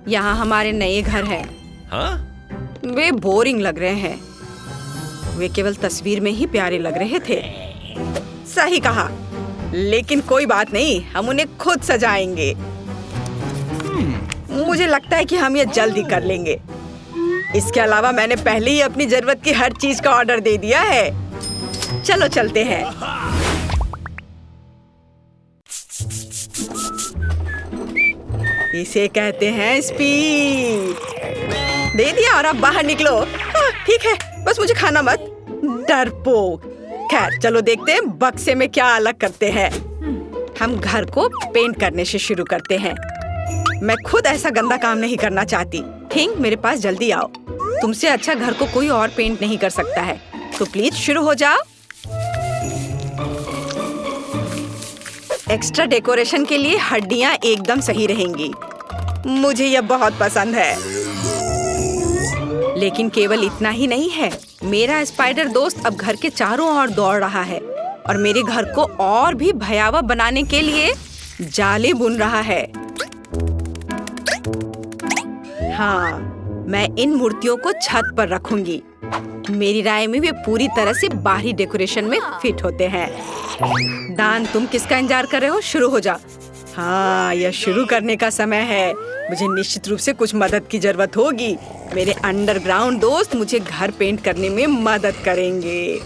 यहाँ हमारे नए घर हैं। हाँ? वे बोरिंग लग रहे हैं। वे केवल तस्वीर में ही प्यारे लग रहे थे। सही कहा, लेकिन कोई बात नहीं, हम उन्हें खुद सजाएंगे। मुझे लगता है कि हम ये जल्दी कर लेंगे। इसके अलावा मैंने पहले ही अपनी जरूरत की हर चीज का ऑर्डर दे दिया है। चलो चलते हैं। इसे कहते हैं स्पीड। दे दिया और अब बाहर निकलो। हाँ, ठीक है, बस मुझे खाना मत, डरपोक। खैर चलो देखते हैं बक्से में क्या अलग करते हैं। हम घर को पेंट करने से शुरू करते हैं। मैं खुद ऐसा गंदा काम नहीं करना चाहती। थिंग, मेरे पास जल्दी आओ। तुमसे अच्छा घर को कोई और पेंट नहीं कर सकता है, तो प्लीज शुरू हो जाओ। एक्स्ट्रा डेकोरेशन के लिए हड्डियां एकदम सही रहेंगी। मुझे यह बहुत पसंद है। लेकिन केवल इतना ही नहीं है। मेरा स्पाइडर दोस्त अब घर के चारों ओर दौड़ रहा है और मेरे घर को और भी भयावह बनाने के लिए जाले बुन रहा है। हाँ, मैं इन मूर्तियों को छत पर रखूंगी। मेरी राय में वे पूरी तरह से बाहरी डेकोरेशन में फिट होते हैं। दान, तुम किसका इंतजार कर रहे हो? शुरू हो जा। हाँ, यह शुरू करने का समय है। मुझे निश्चित रूप से कुछ मदद की जरूरत होगी। मेरे अंडरग्राउंड दोस्त मुझे घर पेंट करने में मदद करेंगे।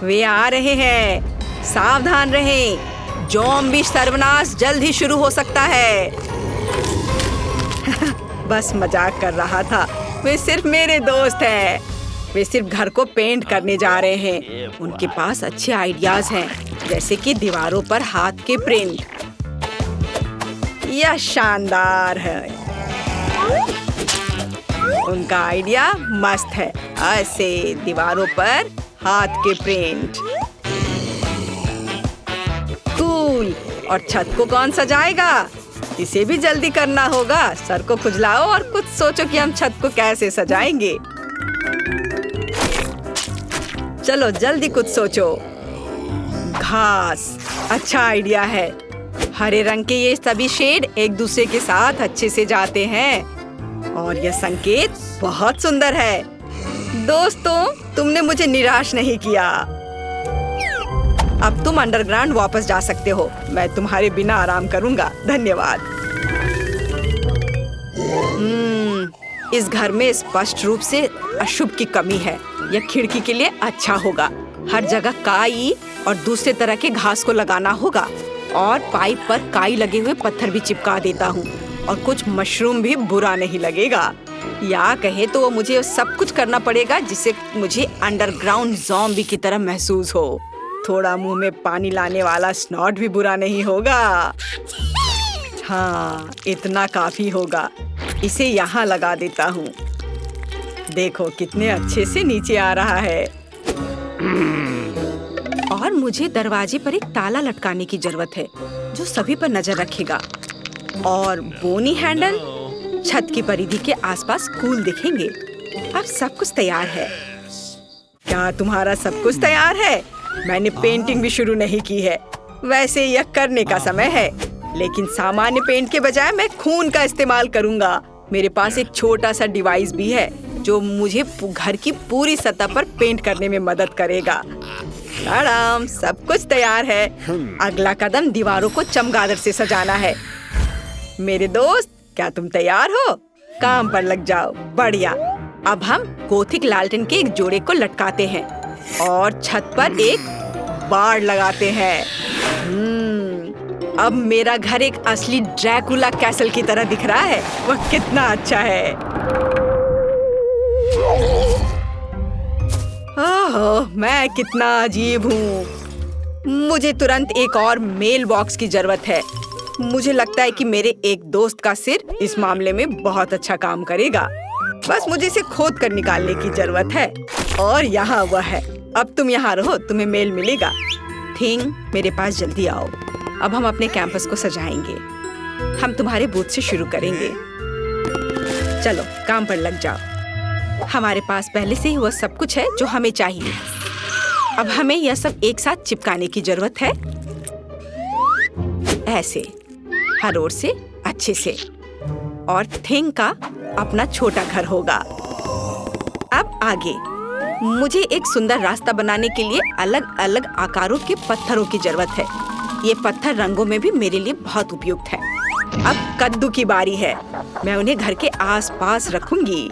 वे आ रहे हैं, सावधान रहें। ज़ॉम्बी सर्वनाश जल्द ही शुरू हो सकता है। बस मजाक कर रहा था। वे सिर्फ मेरे दोस्त हैं। वे सिर्फ घर को पेंट करने जा रहे हैं। उनके पास अच्छे आइडियाज हैं, जैसे कि दीवारों पर हाथ के प्रिंट। यह शानदार है। उनका आइडिया मस्त है। ऐसे दीवारों पर हाथ के प्रिंट। कूल। और छत को कौन सजाएगा? इसे भी जल्दी करना होगा। सर को खुजलाओ और कुछ सोचो कि हम छत को कैसे सजाएंगे। चलो जल्दी कुछ सोचो। घास, अच्छा आइडिया है। हरे रंग के ये सभी शेड एक दूसरे के साथ अच्छे से जाते हैं और यह संकेत बहुत सुंदर है। दोस्तों, तुमने मुझे निराश नहीं किया। अब तुम अंडरग्राउंड वापस जा सकते हो। मैं तुम्हारे बिना आराम करूंगा। धन्यवाद। इस घर में स्पष्ट रूप से अशुभ की कमी है। यह खिड़की के लिए अच्छा होगा। हर जगह काई और दूसरे तरह के घास को लगाना होगा और पाइप पर काई लगे हुए पत्थर भी चिपका देता हूँ और कुछ मशरूम भी बुरा नहीं लगेगा। या कहे तो मुझे सब कुछ करना पड़ेगा जिससे मुझे अंडरग्राउंड ज़ॉम्बी की तरह महसूस हो। थोड़ा मुंह में पानी लाने वाला स्नॉट भी बुरा नहीं होगा। हाँ, इतना काफी होगा। इसे यहाँ लगा देता हूँ। देखो कितने अच्छे से नीचे आ रहा है। और मुझे दरवाजे पर एक ताला लटकाने की जरूरत है जो सभी पर नजर रखेगा। और बोनी हैंडल छत की परिधि के आसपास कूल दिखेंगे। अब सब कुछ तैयार है। क्या तुम्हारा सब कुछ तैयार है? मैंने पेंटिंग भी शुरू नहीं की है। वैसे यह करने का समय है, लेकिन सामान्य पेंट के बजाय मैं खून का इस्तेमाल करूंगा। मेरे पास एक छोटा सा डिवाइस भी है जो मुझे घर की पूरी सतह पर पेंट करने में मदद करेगा। आराम, सब कुछ तैयार है। अगला कदम दीवारों को चमगादड़ से सजाना है। मेरे दोस्त, क्या तुम तैयार हो? काम पर लग जाओ। बढ़िया। अब हम गोथिक लालटेन के एक जोड़े को लटकाते हैं और छत पर एक बाड़ लगाते हैं। अब मेरा घर एक असली ड्रैकुला कैसल की तरह दिख रहा है। वह कितना अच्छा है। ओह, मैं कितना अजीब हूँ। मुझे तुरंत एक और मेल बॉक्स की जरूरत है। मुझे लगता है कि मेरे एक दोस्त का सिर इस मामले में बहुत अच्छा काम करेगा। बस मुझे इसे खोद कर निकालने की जरूरत है। और यहाँ वह है। अब तुम यहाँ रहो, तुम्हें मेल मिलेगा। थिंग, मेरे पास जल्दी आओ। अब हम अपने कैंपस को सजाएंगे। हम तुम्हारे बूथ से शुरू करेंगे। चलो काम पर लग जाओ। हमारे पास पहले से ही वह सब कुछ है जो हमें चाहिए। अब हमें यह सब एक साथ चिपकाने की जरूरत है। ऐसे, हर ओर से अच्छे से। और थिंग का अपना छोटा घर होगा। अब आगे मुझे एक सुंदर रास्ता बनाने के लिए अलग अलग आकारों के पत्थरों की जरूरत है। ये पत्थर रंगों में भी मेरे लिए बहुत उपयुक्त है। अब कद्दू की बारी है। मैं उन्हें घर के आसपास रखूंगी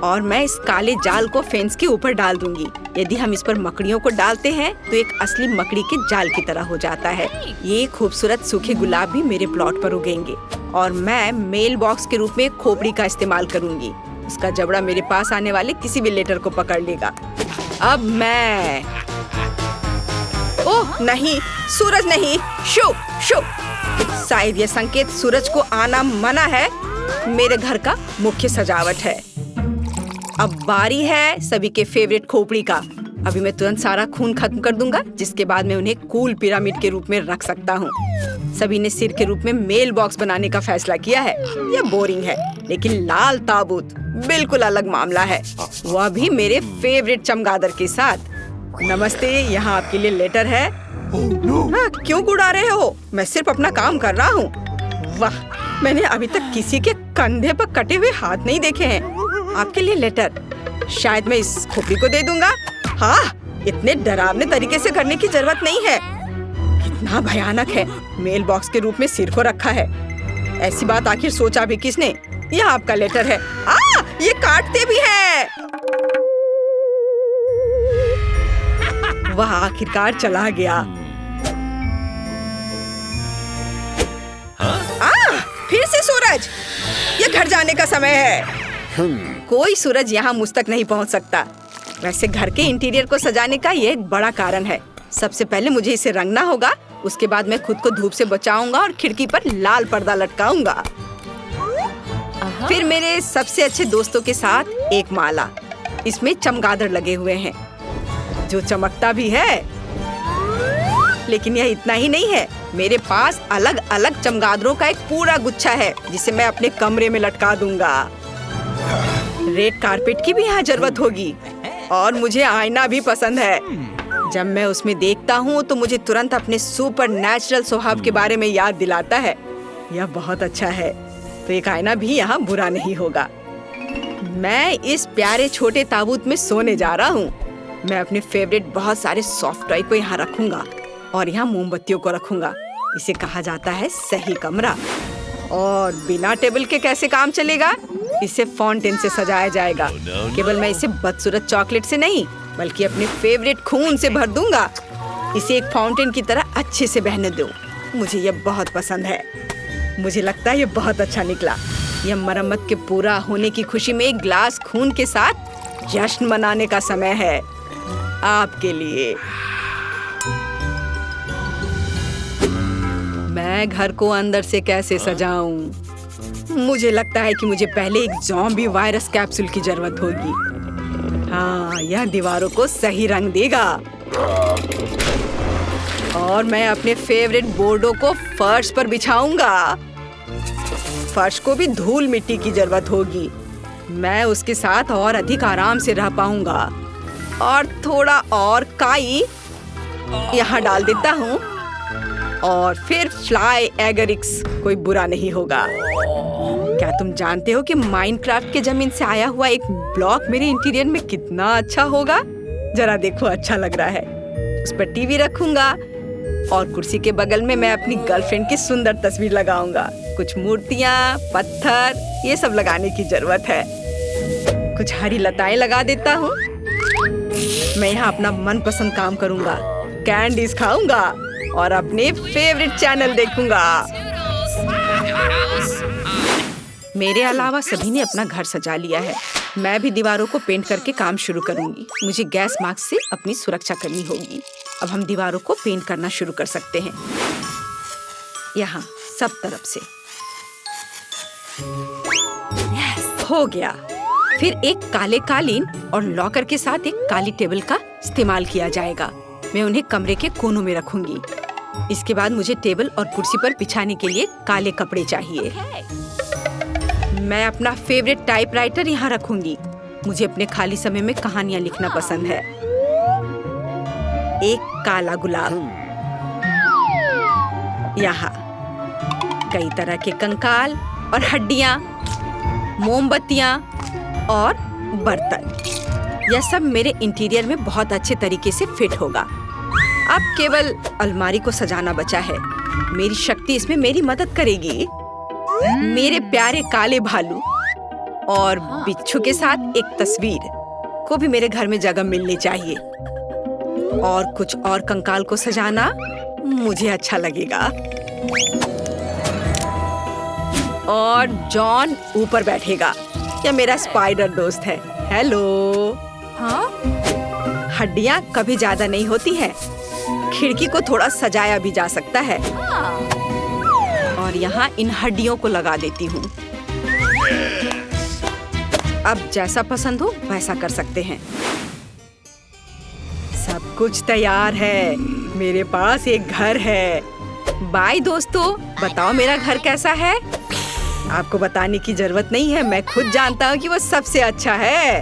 और मैं इस काले जाल को फेंस के ऊपर डाल दूंगी। यदि हम इस पर मकड़ियों को डालते हैं तो एक असली मकड़ी के जाल की तरह हो जाता है। ये खूबसूरत सूखे गुलाब भी मेरे प्लॉट पर उगेंगे और मैं मेल बॉक्स के रूप में खोपड़ी का इस्तेमाल करूंगी। उसका जबड़ा मेरे पास आने वाले किसी भी लेटर को पकड़ लेगा। अब मैं ओह नहीं, सूरज नहीं, शो शो। शायद ये संकेत सूरज को आना मना है। मेरे घर का मुख्य सजावट है। अब बारी है सभी के फेवरेट खोपड़ी का। अभी मैं तुरंत सारा खून खत्म कर दूंगा, जिसके बाद मैं उन्हें कूल पिरामिड के रूप में रख सकता हूँ। सभी ने सिर के रूप में मेल बॉक्स बनाने का फैसला किया है। यह बोरिंग है, लेकिन लाल ताबूत बिल्कुल अलग मामला है, वह भी मेरे फेवरेट चमगादड़ के साथ। नमस्ते, यहाँ आपके लिए लेटर है। हाँ, क्यों गुड़ा रहे हो? मैं सिर्फ अपना काम कर रहा हूँ। वाह, मैंने अभी तक किसी के कंधे पर कटे हुए हाथ नहीं देखे हैं। आपके लिए लेटर। शायद मैं इस खोपड़ी को दे दूंगा। हाँ, इतने डरावने तरीके से करने की जरूरत नहीं है। कितना भयानक है, मेल बॉक्स के रूप में सिर को रखा है। ऐसी बात आखिर सोचा भी किसने? यह आपका लेटर है। ये काटते भी हैं। वह आखिरकार चला गया। फिर से सूरज। ये घर जाने का समय है। कोई सूरज यहाँ मुझ तक नहीं पहुँच सकता। वैसे घर के इंटीरियर को सजाने का ये एक बड़ा कारण है। सबसे पहले मुझे इसे रंगना होगा। उसके बाद मैं खुद को धूप से बचाऊंगा और खिड़की पर लाल पर्दा लटकाऊंगा। फिर मेरे सबसे अच्छे दोस्तों के साथ एक माला। इसमें चमगादड़ लगे हुए हैं, जो चमकता भी है। लेकिन यह इतना ही नहीं है। मेरे पास अलग अलग चमगादड़ों का एक पूरा गुच्छा है, जिसे मैं अपने कमरे में लटका दूंगा। रेड कारपेट की भी यहाँ जरूरत होगी और मुझे आईना भी पसंद है। जब मैं उसमें देखता हूँ तो मुझे तुरंत अपने सुपर नेचुरल स्वभाव के बारे में याद दिलाता है। यह बहुत अच्छा है, तो एक आईना भी यहाँ बुरा नहीं होगा। मैं इस प्यारे छोटे ताबूत में सोने जा रहा हूँ। मैं अपने फेवरेट बहुत सारे सॉफ्ट टॉय को यहाँ रखूंगा और यहाँ मोमबत्तियों को रखूंगा। इसे कहा जाता है सही कमरा। और बिना टेबल के कैसे काम चलेगा? इसे फाउंटेन से सजाया जाएगा। केवल मैं इसे बदसूरत चॉकलेट से नहीं, बल्कि अपने फेवरेट खून से भर दूंगा। इसे एक फाउंटेन की तरह अच्छे से बहने दो। मुझे यह बहुत पसंद है। मुझे लगता है यह बहुत अच्छा निकला। यह मरम्मत के पूरा होने की खुशी में एक ग्लास खून के साथ जश्न मनाने का समय है। आपके लिए। मैं घर को अंदर से कैसे सजाऊं? मुझे लगता है कि मुझे पहले एक ज़ॉम्बी वायरस कैप्सूल की जरूरत होगी। हाँ, यह दीवारों को सही रंग देगा। और मैं अपने फेवरेट बोर्डों को फर्श पर बिछाऊंगा। फर्श को भी धूल मिट्टी की जरूरत होगी। मैं उसके साथ और अधिक आराम से रह पाऊंगा। और थोड़ा और काई यहाँ डाल देता हूँ। और फिर फ्लाई एगरिक्स, कोई बुरा नहीं होगा। क्या तुम जानते हो कि माइनक्राफ्ट के जमीन से आया हुआ एक ब्लॉक मेरे इंटीरियर में कितना अच्छा होगा? जरा देखो, अच्छा लग रहा है। उस पर टीवी रखूंगा और कुर्सी के बगल में मैं अपनी गर्लफ्रेंड की सुंदर तस्वीर लगाऊंगा। कुछ मूर्तियाँ, पत्थर, ये सब लगाने की जरूरत है। कुछ हरी लताएं लगा देता हूँ। मैं यहाँ अपना मनपसंद काम करूंगा, कैंडीज खाऊंगा और अपने फेवरेट चैनल देखूंगा। मेरे अलावा सभी ने अपना घर सजा लिया है। मैं भी दीवारों को पेंट करके काम शुरू करूंगी। मुझे गैस मास्क से अपनी सुरक्षा करनी होगी। अब हम दीवारों को पेंट करना शुरू कर सकते हैं। यहाँ सब तरफ से। हो गया। फिर एक काले कालीन और लॉकर के साथ एक काली टेबल का इस्तेमाल किया जाएगा। मैं उन्हें कमरे के कोनों में रखूंगी। इसके बाद मुझे टेबल और कुर्सी पर बिछाने के लिए काले कपड़े चाहिए। मैं अपना फेवरेट टाइपराइटर यहाँ रखूंगी। मुझे अपने खाली समय में कहानियाँ लिखना पसंद है। एक काला गुलाब। यहाँ कई तरह के कंकाल और हड्डियाँ। मोमबत्तियाँ और बर्तन। यह सब मेरे इंटीरियर में बहुत अच्छे तरीके से फिट होगा। अब केवल अलमारी को सजाना बचा है। मेरी शक्ति इसमें मेरी मदद करेगी। मेरे प्यारे काले भालू और बिच्छू के साथ एक तस्वीर को भी मेरे घर में जगह मिलनी चाहिए। और कुछ और कंकाल को सजाना मुझे अच्छा लगेगा। और जॉन ऊपर बैठेगा। यह मेरा स्पाइडर दोस्त है। हेलो। हाँ? हड्डियाँ कभी ज्यादा नहीं होती हैं। खिड़की को थोड़ा सजाया भी जा सकता है। और यहाँ इन हड्डियों को लगा देती हूँ। अब जैसा पसंद हो वैसा कर सकते हैं। सब कुछ तैयार है। मेरे पास एक घर है। बाय दोस्तों, बताओ मेरा घर कैसा है? आपको बताने की जरूरत नहीं है, मैं खुद जानता हूँ कि वो सबसे अच्छा है।